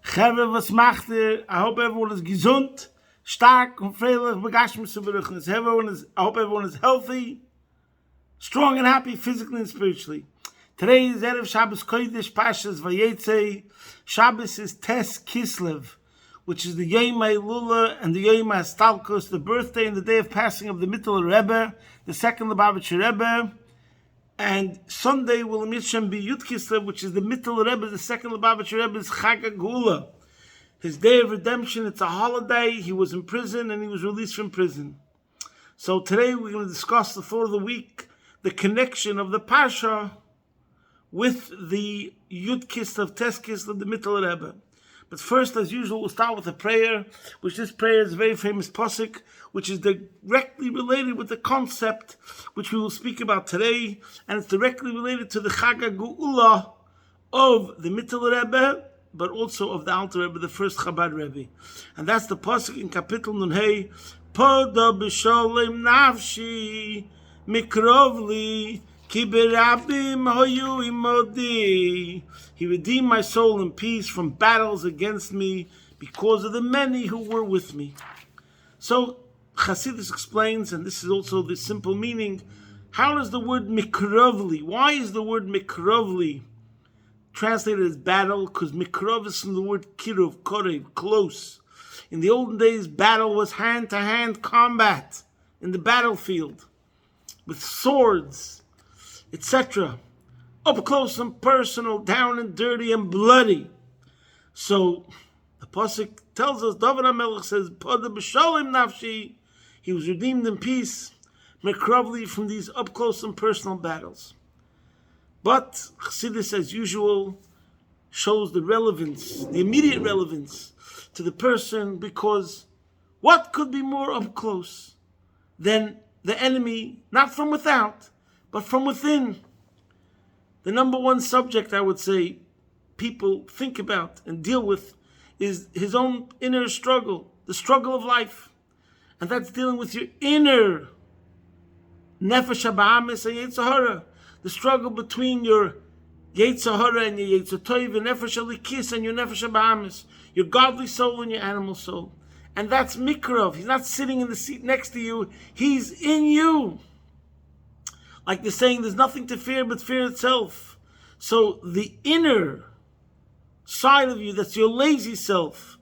Chere, was macht ihr? I hope everyone is gesund, stark und freilich, begeistert zu beruchen. I hope everyone is healthy, strong and happy physically and spiritually. Today is Erev Shabbos Kodesh, Pashas Vayeitzei. Shabbos is Tes-Kislev, which is the Yom HaElula and the Yom HaStalkos, the birthday and the day of passing of the Mittler Rebbe, the second Lubavitcher Rebbe. And Sunday will be Yud Kislev, which is the Mittler Rebbe, the second Lubavitcher Rebbe's Chag HaGeula. His day of redemption, it's a holiday. He was in prison and he was released from prison. So today we're going to discuss the thought of the week, the connection of the Parsha with the Yud Kislev, Tes Kislev, the Mittler Rebbe. But first, as usual, we'll start with a prayer, which this prayer is a very famous posuk, which is directly related with the concept which we will speak about today, and it's directly related to the Chag HaGeula of the Mittler Rebbe, but also of the Alter Rebbe, the first Chabad Rebbe. And that's the posuk in Kapitel Nun Hey, Poda b'sholem nafshi mikrovli ki berabim hoyu imodi. He redeemed my soul in peace from battles against me because of the many who were with me. So Chassidus explains, and this is also the simple meaning, how does the word mikrovli, why is the word mikrovli translated as battle? Because mikrov is from the word kirov, korev, close. In the olden days, battle was hand-to-hand combat in the battlefield with swords, etc. Up close and personal, down and dirty and bloody. So the pasuk tells us, David HaMelech says, Poda b'sholem nafshi, he was redeemed in peace, mikrovli, from these up close and personal battles. But Chassidus, as usual, shows the relevance, the immediate relevance to the person, because what could be more up close than the enemy, not from without, but from within? The number one subject, I would say, people think about and deal with is his own inner struggle, the struggle of life. And that's dealing with your inner nefesh ha'ba'amis and Yetzer Hara, the struggle between your Yetzer Hara and your Yetzer Tov, your nefesh halikis and your nefesh ha'ba'amis, your godly soul and your animal soul. And that's mikrov. He's not sitting in the seat next to you. He's in you. Like they're saying, there's nothing to fear but fear itself. So the inner side of you, that's your lazy self,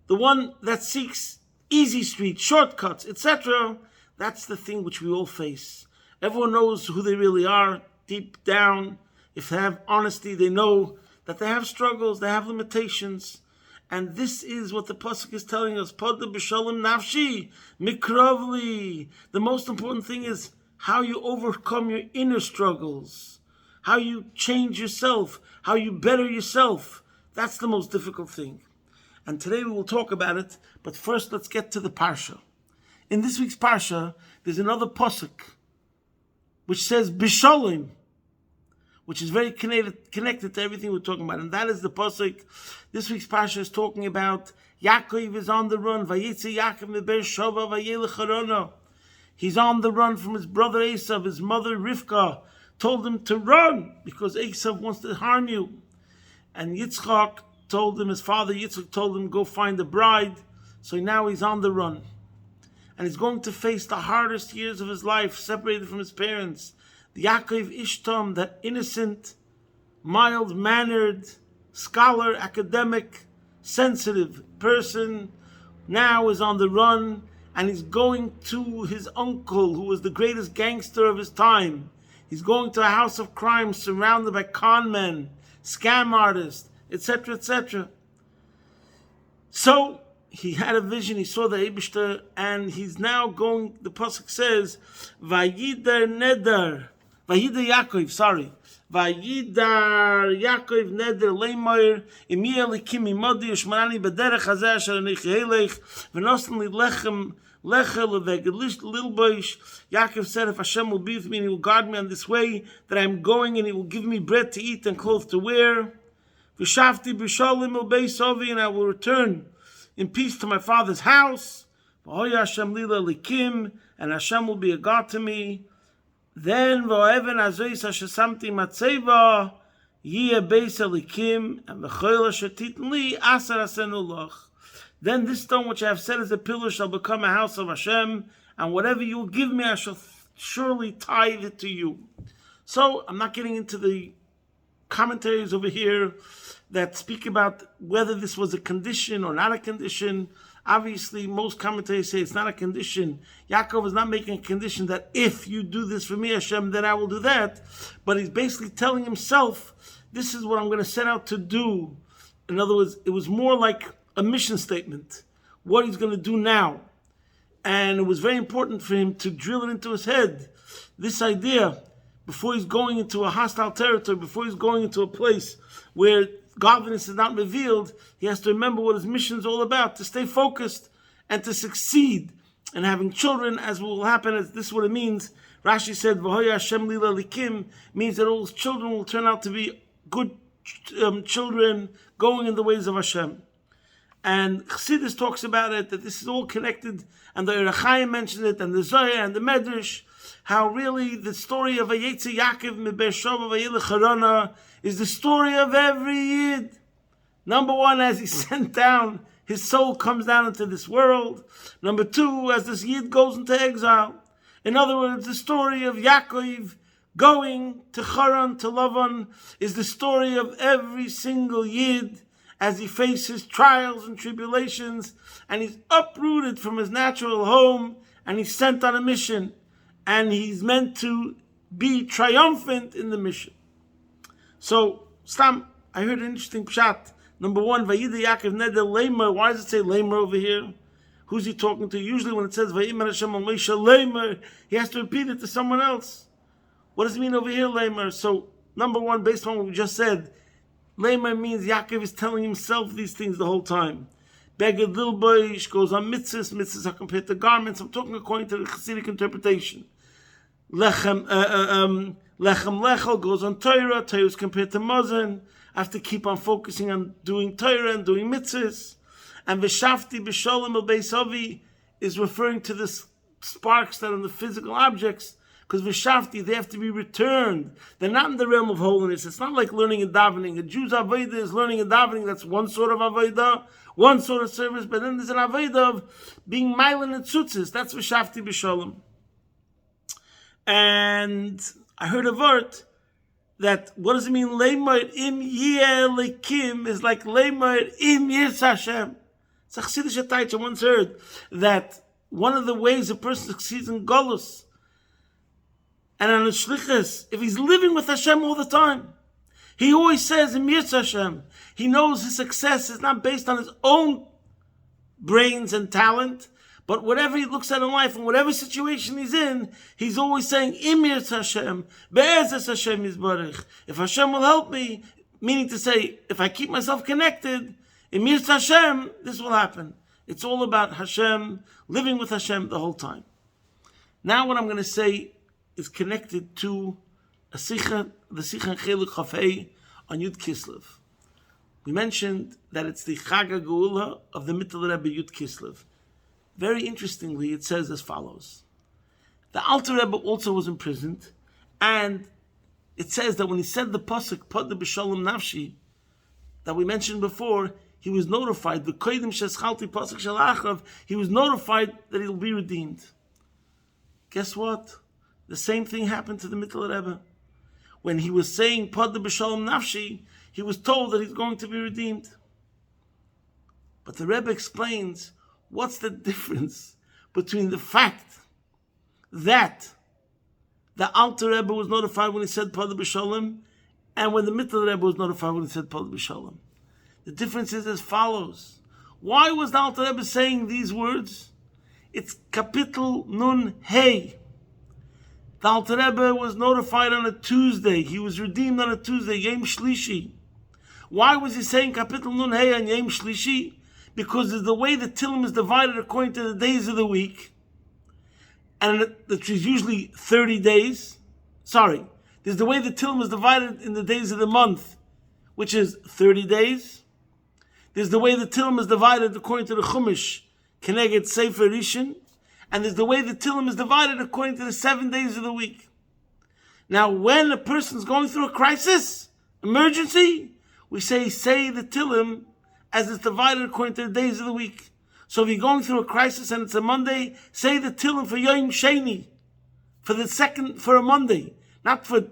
the one that seeks easy streets, shortcuts, etc., that's the thing which we all face. Everyone knows who they really are deep down. If they have honesty, they know that they have struggles, they have limitations. And this is what the pasuk is telling us. Poda b'sholem nafshi mikrovli. The most important thing is how you overcome your inner struggles, how you change yourself, how you better yourself. That's the most difficult thing. And today we will talk about it, but first let's get to the Parsha. In this week's Parsha, there's another pasuk which says B'sholem, which is very connected to everything we're talking about. And that is the pasuk. This week's Parsha is talking about Yaakov is on the run. Vayeitzei Yaakov meber shova vayelech harana. He's on the run from his brother Esav. His mother Rivka told him to run because Esav wants to harm you. And Yitzchak told him, his father Yitzchak told him, go find a bride. So now he's on the run. And he's going to face the hardest years of his life, separated from his parents. The Yaakov Ishtam, that innocent, mild-mannered, scholar, academic, sensitive person, now is on the run, and he's going to his uncle, who was the greatest gangster of his time. He's going to a house of crime surrounded by con men, scam artists, etc., etc. So he had a vision, he saw the Eibishter, and he's now going, the pasuk says, Vayidar Yaakov neder leimer, imi elikim imodi, ushmanani bederech hazeh asher ani chehelech, v'nosen li lechem lechel v'egelish lilboish. Yaakov said, if Hashem will be with me and he will guard me on this way that I am going, and he will give me bread to eat and clothes to wear, v'shavti b'sholem el beis avi, and I will return in peace to my father's house, v'hoya Hashem lila likim, and Hashem will be a God to me. Then v'o'even azois asher samti matzeva Yeh beis elikim, and v'choil asher titn li, asar asenu loch. Then this stone which I have set as a pillar shall become a house of Hashem, and whatever you will give me, I shall surely tithe it to you. So, I'm not getting into the commentaries over here that speak about whether this was a condition or not a condition. Obviously, most commentators say it's not a condition. Yaakov is not making a condition that if you do this for me, Hashem, then I will do that. But he's basically telling himself, this is what I'm going to set out to do. In other words, it was more like a mission statement, what he's going to do now. And it was very important for him to drill it into his head, this idea, before he's going into a hostile territory, before he's going into a place where godliness is not revealed, he has to remember what his mission is all about, to stay focused and to succeed. And having children, as will happen, as this is what it means. Rashi said, V'hoya Hashem lila likim, means that all his children will turn out to be good children going in the ways of Hashem. And Chassidus talks about it, that this is all connected, and the Yerachayim mentioned it, and the Zohar and the Medrash, how really the story of Vayeitzei Yaakov Be'ersheva Vayelech Harana is the story of every Yid. Number one, as he's sent down, his soul comes down into this world. Number two, as this Yid goes into exile. In other words, the story of Yaakov going to Haran, to Lavan, is the story of every single Yid as he faces trials and tribulations, and he's uprooted from his natural home, and he's sent on a mission, and he's meant to be triumphant in the mission. So, Stam, I heard an interesting pshat. Number one, Vayida Yaakov Neder Leimer. Why does it say Leimer over here? Who's he talking to? Usually when it says Vayimer Hashem al Moshe Leimer, he has to repeat it to someone else. What does it mean over here, Leimer? So, number one, based on what we just said, Leimer means Yaakov is telling himself these things the whole time. Beged Lilboish goes on mitzvahs. Mitzvahs are compared to garments. I'm talking according to the Chassidic interpretation. Lechem Lechel goes on Torah. Torah is compared to Mazen. I have to keep on focusing on doing Torah and doing mitzvahs. And V'shafti b'sholem el beis avi is referring to the sparks that are in the physical objects. Because V'shafti, they have to be returned. They're not in the realm of holiness. It's not like learning and davening. A Jew's avodah is learning and davening. That's one sort of avodah, one sort of service. But then there's an avodah of being mailen and tzutzis. That's V'shafti b'sholem. And I heard a word that, what does it mean? Leimer im yeh lekim is like Leimer im yis Hashem. It's a Chassidish Taich. I once heard that one of the ways a person succeeds in Golus and on a Shlichus, if he's living with Hashem all the time, he always says im yis Hashem. He knows his success is not based on his own brains and talent, but whatever he looks at in life and whatever situation he's in, he's always saying, Im yirtz Hashem, be'ezus Hashem yizbarich. If Hashem will help me, meaning to say, if I keep myself connected, Im yirtz Hashem, this will happen. It's all about Hashem, living with Hashem the whole time. Now what I'm going to say is connected to a Sikha, the Sikha Chelik Chafei on Yud Kislev. We mentioned that it's the Chag HaGeula of the Mittel Rebbe Yud Kislev. Very interestingly, it says as follows. The Alter Rebbe also was imprisoned, and it says that when he said the pasuk Pada b'Shalom Nafshi, that we mentioned before, he was notified, the Koidim Sheschalti Pasuk Shel Achav, he was notified that he'll be redeemed. Guess what? The same thing happened to the Mittel Rebbe. When he was saying Pada b'Shalom Nafshi, he was told that he's going to be redeemed. But the Rebbe explains, what's the difference between the fact that the Alter Rebbe was notified when he said Pada b'Shalom and when the Mittel Rebbe was notified when he said Pada b'Shalom? The difference is as follows. Why was the Alter Rebbe saying these words? It's Kapitel Nun Hey. The Alter Rebbe was notified on a Tuesday. He was redeemed on a Tuesday, Yom Shlishi. Why was he saying Kapitel Nun Hey on Yom Shlishi? Because there's the way the Tilim is divided according to the days of the week, and which is usually 30 days. There's the way the Tilim is divided in the days of the month, which is 30 days. There's the way the Tilim is divided according to the Chumash, Keneged Sefer Rishon, and there's the way the Tilim is divided according to the 7 days of the week. Now, when a person's going through a crisis, emergency, we say the Tillim as it's divided according to the days of the week. So if you're going through a crisis and it's a Monday, say the Tillim for Yom Sheni, for a Monday, not for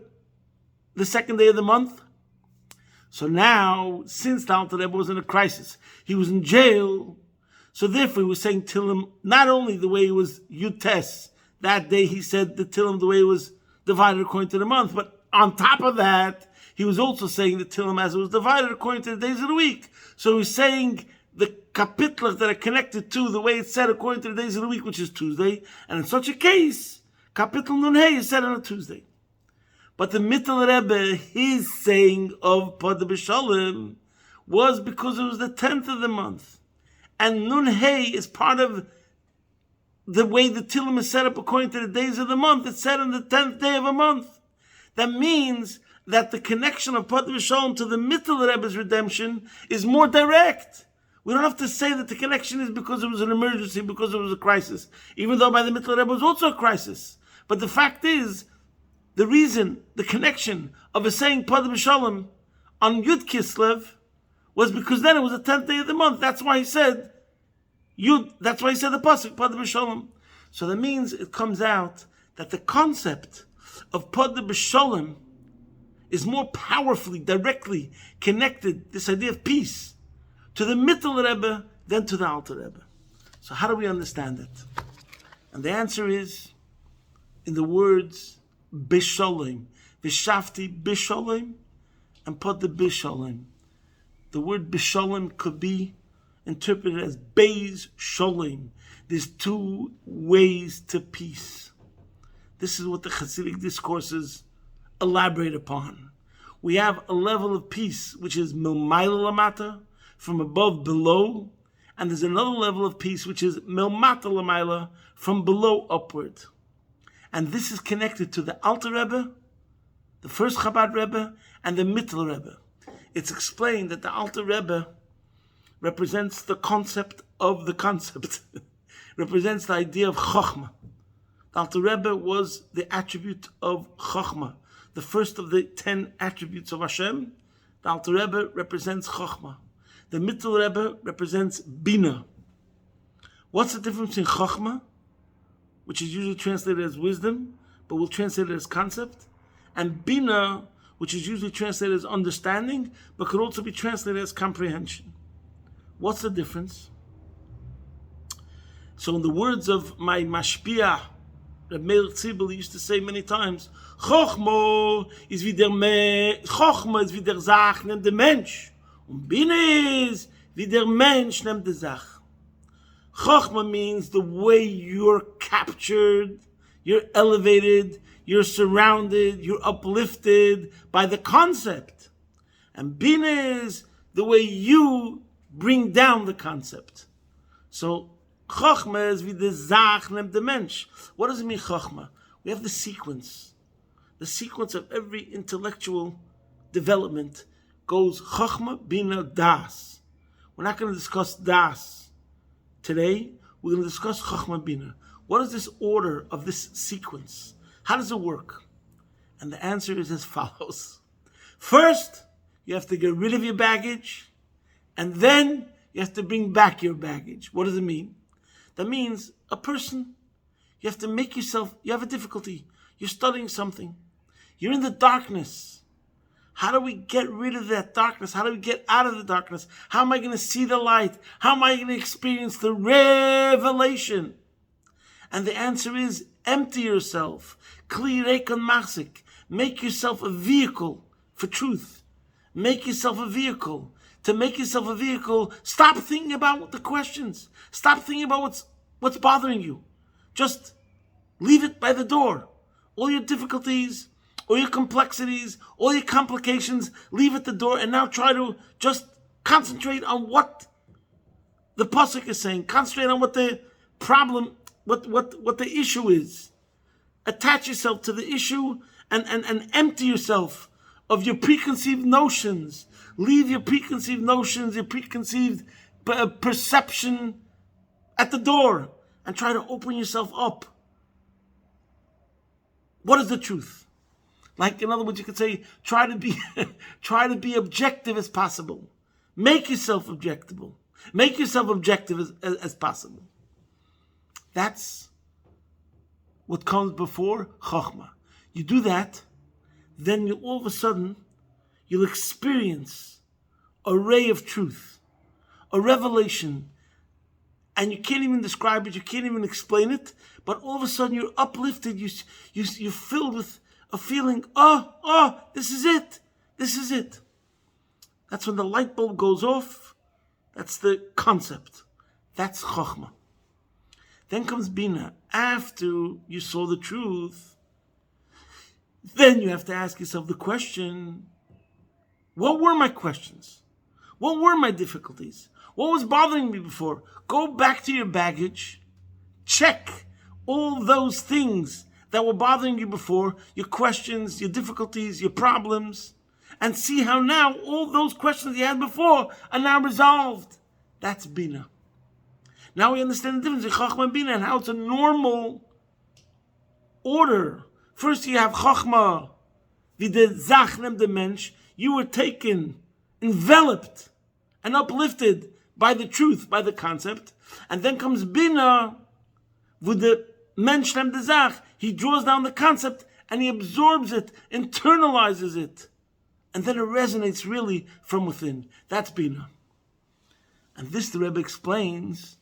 the second day of the month. So now, since the Alter Rebbe was in a crisis, he was in jail, so therefore he was saying Tillim not only the way it was Yud Tes, that day he said the Tillim the way it was divided according to the month, but on top of that, he was also saying the Tillim as it was divided according to the days of the week. So he was saying the kapitlas that are connected to the way it's said according to the days of the week, which is Tuesday, and in such a case, Kapitel Nun Hey is said on a Tuesday. But the Mittel Rebbe, his saying of Pod B'Shalom was because it was the 10th of the month. And Nun Hey is part of the way the Tillim is set up according to the days of the month. It's said on the 10th day of a month. That means that the connection of Pod B'Shalom to the Mittel Rebbe's redemption is more direct. We don't have to say that the connection is because it was an emergency, because it was a crisis. Even though by the Mittel Rebbe it was also a crisis. But the fact is, the reason, the connection of a saying Pod B'Shalom on Yud Kislev was because then it was the 10th day of the month. That's why he said Yud. That's why he said the pasuk Pod B'Shalom. So that means it comes out that the concept of Pod B'Shalom is more powerfully, directly connected, this idea of peace, to the Mittel Rebbe than to the Alter Rebbe. So how do we understand it? And the answer is in the words B'Shalom, V'Shafti B'Shalom, and Pod B'Shalom. The word B'Shalom could be interpreted as Beis Shalom. There's two ways to peace. This is what the Hasidic discourses elaborate upon. We have a level of peace which is Milmayla Lamata, from above below, and there's another level of peace which is Milmata Lamayla, from below upward. And this is connected to the Alter Rebbe, the first Chabad Rebbe, and the Mittel Rebbe. It's explained that the Alter Rebbe represents the concept of the concept, represents the idea of Chochmah. The Alter Rebbe was the attribute of Chochmah, the first of the 10 attributes of Hashem. The Alter Rebbe represents Chochmah. The Mittel Rebbe represents Bina. What's the difference between Chochmah, which is usually translated as wisdom, but we'll translate it as concept, and Bina, which is usually translated as understanding, but could also be translated as comprehension? What's the difference? So in the words of my Mashpia, Reb Meir Tzibel used to say many times, Chochmah is wie der Sach nimmt der Mensch, und Bina is wie der Mensch nimmt der Sach. Chochmah means the way you're captured, you're elevated, you're surrounded, you're uplifted by the concept. And Bina is the way you bring down the concept. So Chochmah is wie der Zach nimmt der Mensch. What does it mean, Chochmah? We have the sequence. The sequence of every intellectual development goes Chochmah, Bina, Das. We're not going to discuss Das today. We're going to discuss Chochmah, Bina. What is this order of this sequence? How does it work? And the answer is as follows. First, you have to get rid of your baggage, and then you have to bring back your baggage. What does it mean? That means a person, you have to make yourself, you have a difficulty. You're studying something. You're in the darkness. How do we get rid of that darkness? How do we get out of the darkness? How am I going to see the light? How am I going to experience the revelation? And the answer is empty yourself. Kli reikon machzik. Make yourself a vehicle for truth. Make yourself a vehicle. To make yourself a vehicle, stop thinking about the questions. Stop thinking about what's bothering you. Just leave it by the door. All your difficulties, all your complexities, all your complications, leave at the door, and now try to just concentrate on what the pasuk is saying. Concentrate on what the problem, what the issue is. Attach yourself to the issue and empty yourself of your preconceived notions. Leave your preconceived notions, your preconceived perception at the door, and try to open yourself up. What is the truth? Like, in other words, you could say, try to be objective as possible. Make yourself objectable. Make yourself objective as possible. That's what comes before Chokhmah. You do that, then all of a sudden, you'll experience a ray of truth, a revelation, and you can't even describe it, you can't even explain it, but all of a sudden you're uplifted, you're filled with a feeling, this is it. That's when the light bulb goes off. That's the concept. That's Chokhmah. Then comes Bina. After you saw the truth, then you have to ask yourself the question, what were my questions? What were my difficulties? What was bothering me before? Go back to your baggage. Check all those things that were bothering you before, your questions, your difficulties, your problems, and see how now all those questions you had before are now resolved. That's Bina. Now we understand the difference in Chokhmah and Bina and how it's a normal order. First you have Chokhmah, wie der Zach nimmt der Mensch. You were taken, enveloped, and uplifted by the truth, by the concept. And then comes Bina, wo der Mensch nimmt der Zach. He draws down the concept and he absorbs it, internalizes it. And then it resonates really from within. That's Bina. And this, the Rebbe explains,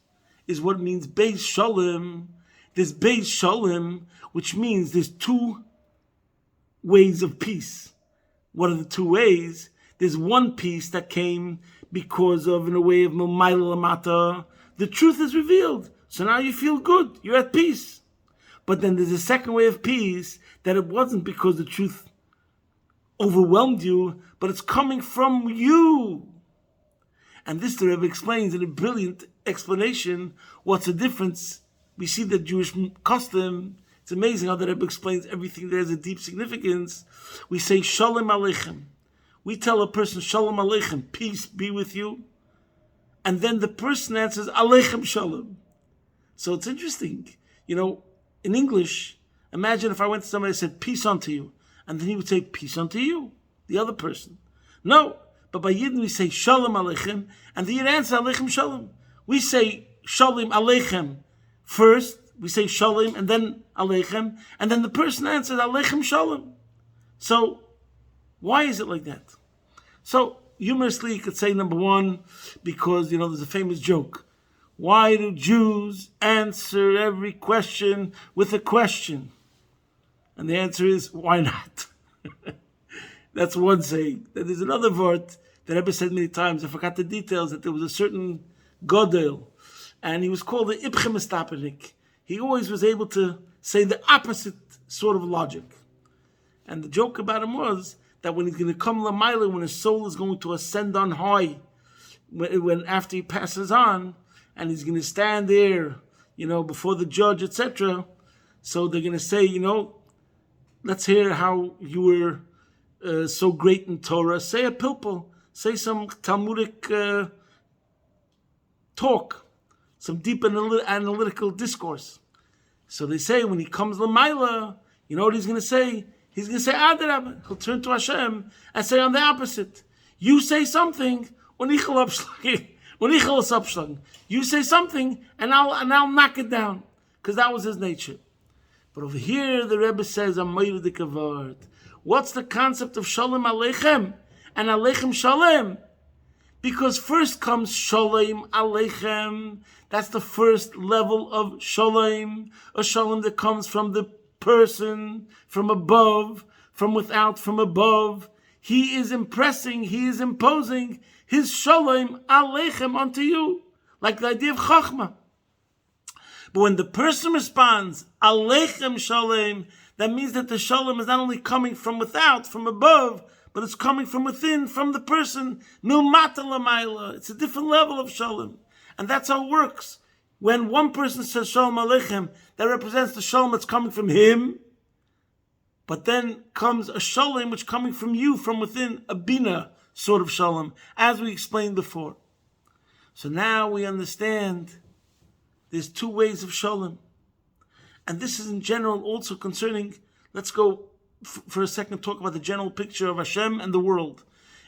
is what it means Beis Shalom. There's Beis Shalom, which means there's two ways of peace. What are the two ways? There's one peace that came because of, in a way of Milmaila Lamata, the truth is revealed. So now you feel good. You're at peace. But then there's a second way of peace that it wasn't because the truth overwhelmed you, but it's coming from you. And this the Rebbe explains in a brilliant explanation. What's the difference? We see the Jewish custom. It's amazing how the Rebbe explains everything. There's a deep significance. We say Shalom Aleichem. We tell a person Shalom Aleichem, peace be with you. And then the person answers Aleichem Shalom. So it's interesting. In English, imagine if I went to somebody and said peace unto you. And then he would say peace unto you, the other person. No. But by Yidden we say Shalom Aleichem, and the Yid answers Aleichem Shalom. We say Shalom Aleichem first, we say Shalom, and then Aleichem, and then the person answers Aleichem Shalom. So, why is it like that? So, humorously, you could say, number one, because, there's a famous joke. Why do Jews answer every question with a question? And the answer is, why not? That's one saying. Then there's another word that Rebbe said many times. I forgot the details, that there was a certain Godel, and he was called the Ibchem Estapenik. He always was able to say the opposite sort of logic. And the joke about him was that when he's going to come Lamaila, when his soul is going to ascend on high, when after he passes on, and he's going to stand there, before the judge, etc. So they're going to say, let's hear how you were so great in Torah. Say a pilpul. Say some Talmudic talk, some deep analytical discourse. So they say when he comes Lamaila, you know what he's going to say? He's going to say Adarab. He'll turn to Hashem and say on the opposite. You say something, you say something, and I'll knock it down, because that was his nature. But over here, the Rebbe says, what's the concept of Shalom Aleichem and Aleichem Shalom? Because first comes Shalom Aleichem. That's the first level of Shalom, a Shalom that comes from the person, from above, from without, from above. He is impressing, he is imposing his Shalom Aleichem onto you, like the idea of Chachma. But when the person responds, Aleichem Shalom, that means that the Shalom is not only coming from without, from above, but it's coming from within, from the person. Milmata Lamaila. It's a different level of Shalom. And that's how it works. When one person says Shalom Aleichem, that represents the Shalom that's coming from him. But then comes a Shalom which is coming from you, from within, a Bina sort of Shalom, as we explained before. So now we understand there's two ways of Shalom. And this is in general also concerning, let's go for a second talk about the general picture of Hashem and the world.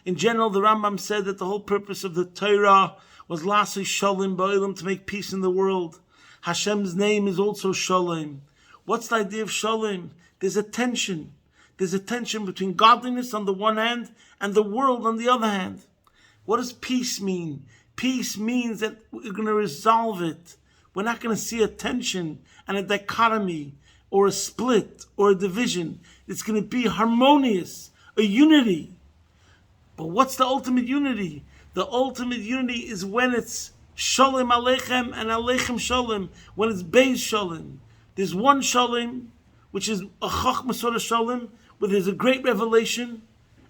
In general, the Rambam said that the whole purpose of the Torah was Lasi Shalom Ba'olam, to make peace in the world. Hashem's name is also Shalom. What's the idea of Shalom? There's a tension. There's a tension between godliness on the one hand and the world on the other hand. What does peace mean? Peace means that we're going to resolve it. We're not going to see a tension and a dichotomy or a split or a division. It's going to be harmonious, a unity. But what's the ultimate unity? The ultimate unity is when it's Shalom Aleichem and Aleichem Shalom, when it's Beis Shalom. There's one Shalom, which is a Chachma sort of Shalom, where there's a great revelation,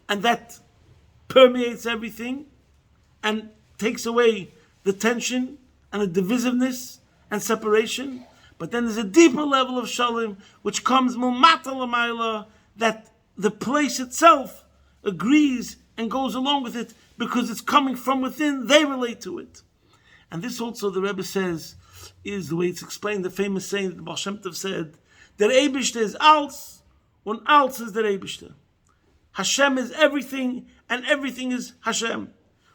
and that permeates everything, and takes away the tension and the divisiveness and separation. But then there's a deeper level of Shalom, which comes Mulmata L'mayla, that the place itself agrees and goes along with it, because it's coming from within, they relate to it. And this also, the Rebbe says, is the way it's explained, the famous saying that the Baal Shem Tov said, Der Eibishter is Als, und Als is der Eibishter. Hashem is everything, and everything is Hashem.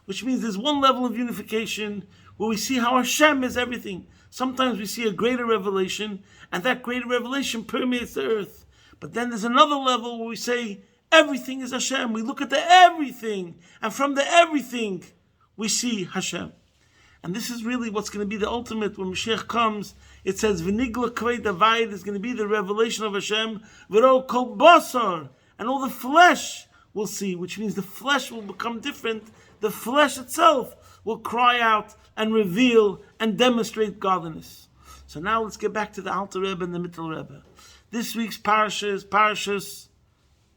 Which means there's one level of unification where we see how Hashem is everything. Sometimes we see a greater revelation, and that greater revelation permeates the earth. But then there's another level where we say, everything is Hashem. We look at the everything, and from the everything, we see Hashem. And this is really what's going to be the ultimate. When Mashiach comes, it says, V'nigla kvei davayid is going to be the revelation of Hashem, V'ro kol basar, and all the flesh will see, which means the flesh will become different. The flesh itself will cry out and reveal and demonstrate godliness. So now let's get back to the Alter Rebbe and the Mittel Rebbe. This week's parasha is Parashas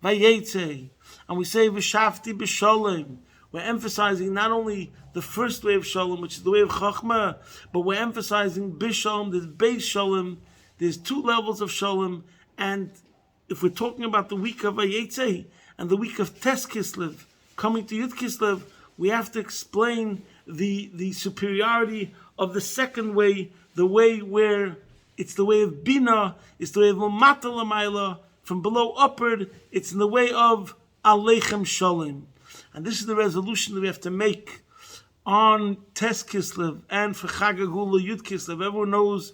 Vayeitzei, and we say V'shavti b'sholem. We're emphasizing not only the first way of Shalom, which is the way of Chachma, but we're emphasizing B'Shalom, there's Beis Shalom, there's two levels of Shalom, and if we're talking about the week of Vayeitzei and the week of Tes-Kislev, coming to Yud Kislev, we have to explain the superiority of the second way, the way where it's the way of Bina, it's the way of Mata L'mayla, from below upward, it's in the way of Aleichem Shalom. And this is the resolution that we have to make on Tes Kislev and for Chag Hagula Yud Kislev. Everyone knows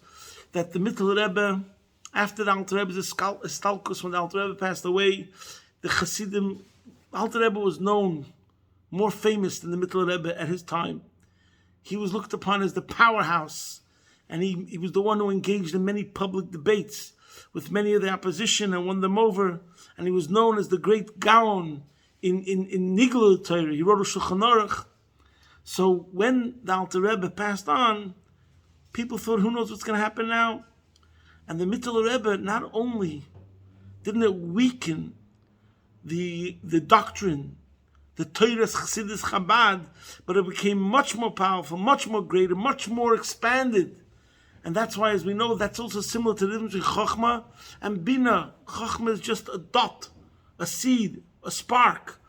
that the Mittel Rebbe, after the Alter Rebbe's Estalkus, when the Alter Rebbe passed away, the Chassidim, Alter Rebbe was known, more famous than the Mittel Rebbe at his time. He was looked upon as the powerhouse, and he was the one who engaged in many public debates with many of the opposition and won them over, and he was known as the great Gaon in Nigla Torah. He wrote a Shulchan Aruch. So when the Alter Rebbe passed on, people thought, who knows what's going to happen now? And the Mittel Rebbe, not only didn't it weaken the doctrine, the Torah's Chassidus Chabad, but it became much more powerful, much more greater, much more expanded. And that's why, as we know, that's also similar to the difference between Chochmah and Bina. Chochmah is just a dot, a seed, a spark.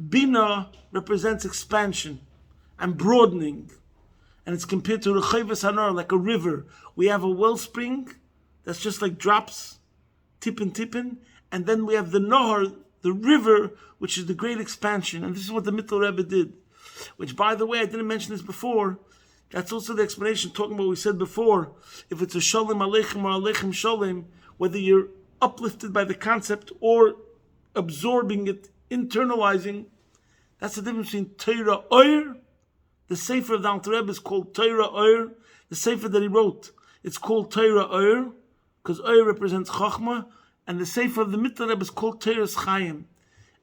Bina represents expansion and broadening. And it's compared to Rechayvas Hanar, like a river. We have a wellspring that's just like drops, tippin', and then we have the Nahar, the river, which is the great expansion. And this is what the Mittel Rebbe did. Which, by the way, I didn't mention this before. That's also the explanation, talking about what we said before. If it's a Shalom Aleichem or Aleichem Shalom, whether you're uplifted by the concept or absorbing it, internalizing, that's the difference between Torah Oyer. The Sefer of the Alter Rebbe is called Torah Oyer. The Sefer that he wrote, it's called Torah Oyer, because Oyer represents Chachma, and the Sefer of the Mittel Rebbe is called Torah's Chaim.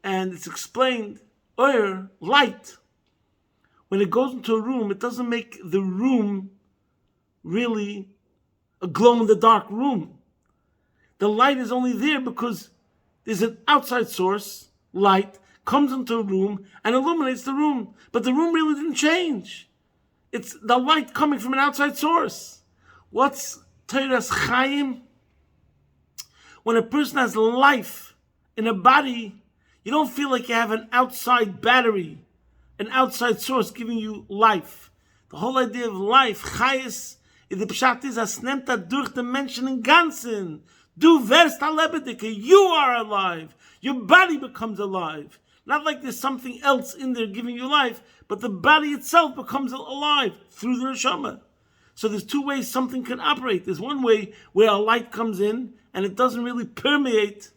And it's explained, Oyer, light. When it goes into a room, it doesn't make the room really a glow-in-the-dark room. The light is only there because there's an outside source, light, comes into a room and illuminates the room. But the room really didn't change. It's the light coming from an outside source. What's Torah's Chaim? When a person has life in a body, you don't feel like you have an outside battery, an outside source giving you life. The whole idea of life, Chayes, in the Pshat is, as nimmt durch den Menschen im Ganzen, Du wirst lebendig. You are alive. Your body becomes alive. Not like there's something else in there giving you life, but the body itself becomes alive through the neshama. So there's two ways something can operate. There's one way where a light comes in and it doesn't really permeate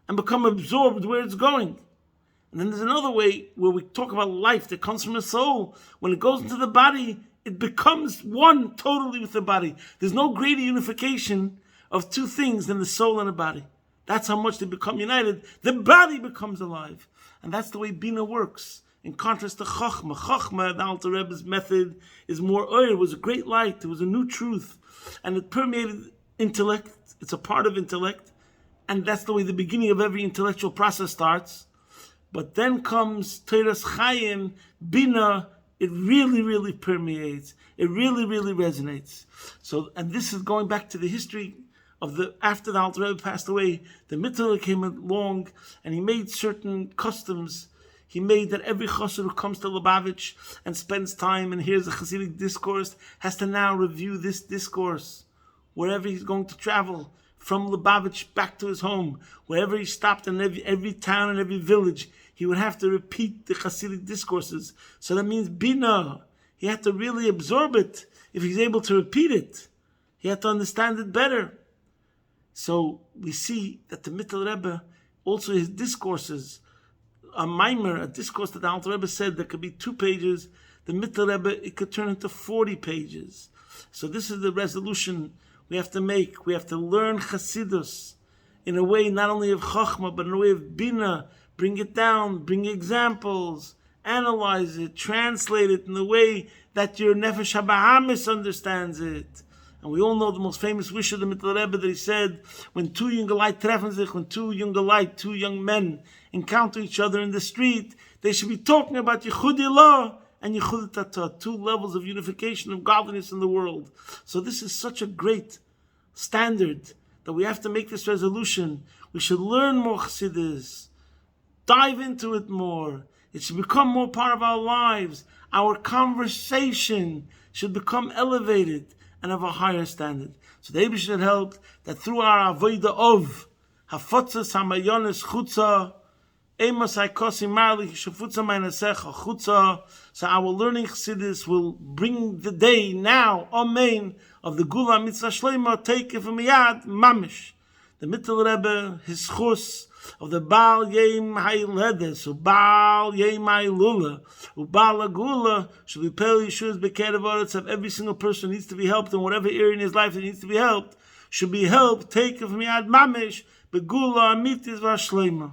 and become absorbed where it's going. And then there's another way where we talk about life that comes from the soul. When it goes into the body, it becomes one totally with the body. There's no greater unification of two things than the soul and the body. That's how much they become united. The body becomes alive. And that's the way Bina works. In contrast to Chochmah. Chochmah, the Alter Rebbe's method, is more oil. It was a great light. It was a new truth. And it permeated intellect. It's a part of intellect. And that's the way the beginning of every intellectual process starts. But then comes Teres Chaim, Bina. It really, really permeates. It really, really resonates. So, and this is going back to the history of after the Alter Rebbe passed away, the Mittler came along and he made certain customs. He made that every chassid who comes to Lubavitch and spends time and hears a Hasidic discourse has to now review this discourse wherever he's going to travel, from Lubavitch back to his home, wherever he stopped in every town and every village, he would have to repeat the Hasidic discourses. So that means Bina. He had to really absorb it if he's able to repeat it. He had to understand it better. So we see that the Mittler Rebbe, also his discourses, a mimer, a discourse that the Alter Rebbe said that could be 2 pages, the Mittler Rebbe, it could turn into 40 pages. So this is the resolution we have to make. We have to learn Chassidus in a way not only of Chochmah, but in a way of Bina. Bring it down, bring examples, analyze it, translate it in the way that your Nefesh HaBahamis understands it. And we all know the most famous wish of the Mittler Rebbe that he said, when two Jungeleit treffen sich, when two young men encounter each other in the street, they should be talking about Yichud Ilah and Yichud Tata, 2 levels of unification of godliness in the world. So this is such a great standard that we have to make this resolution. We should learn more Chassidus, dive into it more. It should become more part of our lives. Our conversation should become elevated and of a higher standard. So the Rebbe should help that through our avodah of hafotzas hamayonis chutza, emos haikosim marli shafutza meinesecha chutza. So our learning chassidus will bring the day now, amen, of the Gula Mitzvah Shleima, take it from Yad Mamish. The Mittler Rebbe, his chus of the Baal Yem Hailedes, or Baal Yem Hailula, or Baal Agula, should be Pel Yeshua's Bekedev of every single person who needs to be helped in whatever area in his life that needs to be helped, should be helped, take it from Yad Mamish, Begula Amitis Vashleima.